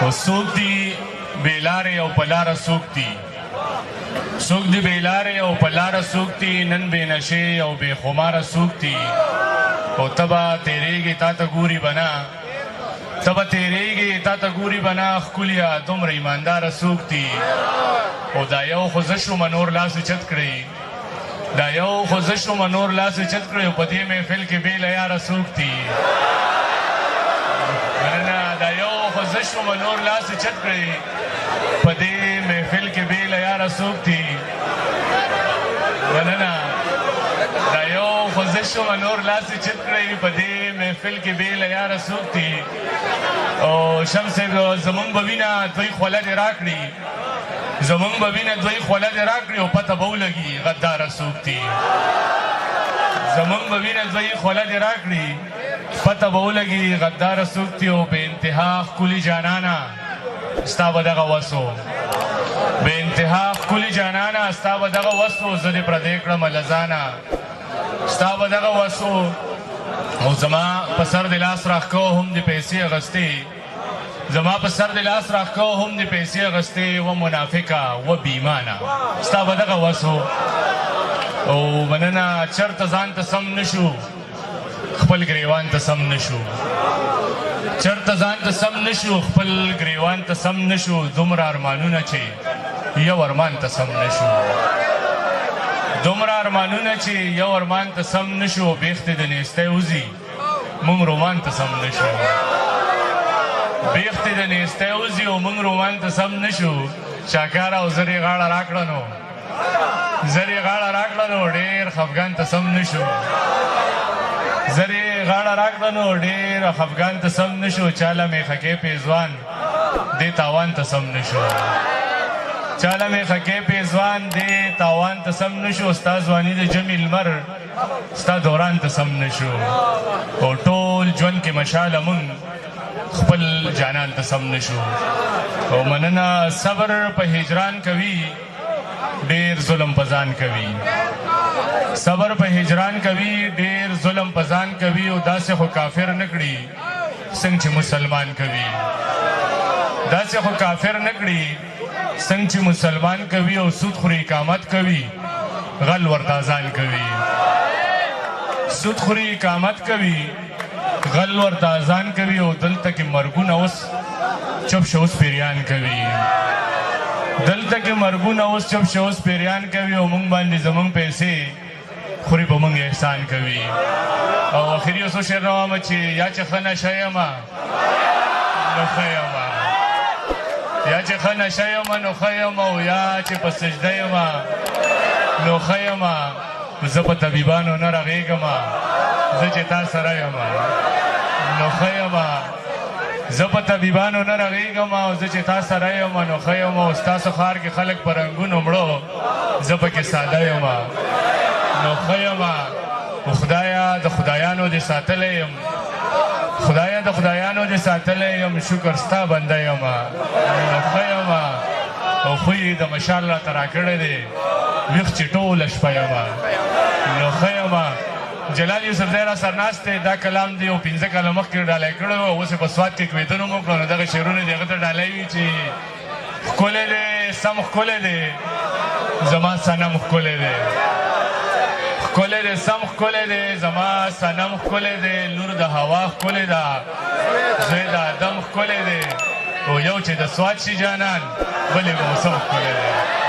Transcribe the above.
او څوک دي بې لارې او په لاره څوک دي څوک دي بې لارې او په لاره څوک دي نن بې نشې او بې خماره څوک دي او ته به تېرېږې تا ته ګوري به نه ته به تېرېږې تا ته ګوري به نه ښکليه دومره ایمانداره څوک دي او دا یو خو زه شومه نور لاس اوچت کړئ دا یو خو زه شومه نور لاس اوچت کړئ او په دې محفل کې بې له یاره څوک دي مننه دا یو خو زه شومه نور لاس اوچت کړئ په دې محفل کې بې له یاره څوک دي مننه دا یو خو زه شومه نور لاس اوچت کړئ په دې محفل کې بې له یاره څوک دي او شمس صاحب زمونږ به وینه دوی خوله دې راکړي زمونږ به وینه دوی خوله دې راکړي او پته به ولګي غداره څوک دي زمونږ به وینه دوی خوله دې راکړي پته به ولګي غداره څوک دي او بې انتها ښکلي جانانه ستا به دغه وس و بې انتها ښکلي جانانه ستا به دغه وس و زه دې پردی کړمه له ځانه ستا به دغه وس و او زما په سر دې لاس راښکو هم دې پیسې اخیستې زما په سر دې لاس راښکو هم دې پیسې اخیستې و منافقه و بېایمانه ستا به دغه وس و او مننه چېرته ځان ته سم نه شو خپل ګریوان ته سم نه شو چېرته ځان ته سم نه شو خپل ګریوان ته سم نه شو دومره ارمانونه چې یو ارمان ته سم نه شو دومره ارمانونه چې یو ارمان ته سم نه شو بیختې د نیستی وځي موږ رومان ته سم نه شو بیختې د نیستی وځي او موږ رومان ته سم نه شو شاکاره او زر یې غاړه راکړه نو زر یې غاړه راکړه نو ډېر خفګان ته سم نه شو زر یې غاړه راکړه نو ډېر خفګان ته سم نه شو چاله میخکې پیزوان دې تاوان ته سم نه شو چاله میخکې پیزوان دې تاوان ته سم نه شو ستا ځواني د جمع لمر ستا دوران ته سم نه شو او ټول ژوند کې مشاله مونږ خپل جانان ته سم نه شو او مننه صبر په هجران کوي ډېر ظلم په ځان کوي صبر په هجران کوي ډېر ظلم په ځان کوي او داسې خو کافر نه کړي څنګه چې مسلمان کوي داسې خو کافر نه کړي څنګه چې مسلمان کوي او سود خوري اقامت کوي غل ورته اذان کوي سود خوري اقامت کوي غل ورته اذان کوي او دلته کې مرګونه اوس چپ شه اوس پیریان کوي دلته کې مرګونه اوس چپ شه اوس پیریان کوي او موږ باندې زموږ پیسې خوري په موږ احسان کوي او اخري اوس شعر راوامه چې یا چې ښه نشه یمه نو ښه یمه یا چې ښه نشه یمه نو ښه یمه او یا چې په سجده یمه نو ښه یمه زه په طبیبانو نه رغېږمه زه چې تا سره یمه نو ښه یمه زه په طبیبانو نه رغېږم او زه چې تا سره یم نو ښه یم او ستاسو ښار کې خلک په رنګونو مړو زه پکې ساده یم نو ښه یم او خدایه د خدایانو دې ساتلی یم خدایه د خدایانو دې ساتلی یم شکر ستا بنده یم نو ښه یم او خو یې د مشال راته راکړی دی ویښ چې ټوله شپه یم نو ښه یم جلال یوسف دی را سرناست دی دا کلام دی او 15 کاله مخکې ډالۍ کړی و اوس یې په سوات کې کویتونه مو کړو نو دغه شعرونه د هغه ته ډالۍ وي چې ښکلی دی سم ښکلی دی زما صنم ښکلی دی ښکلی دی سم ښکلی دی زما صنم ښکلی دی لور د هوا ښکلی ده زوی د ادم ښکلی دی او یو چې د سوات شي جانان بل یې موسم ښکلی دی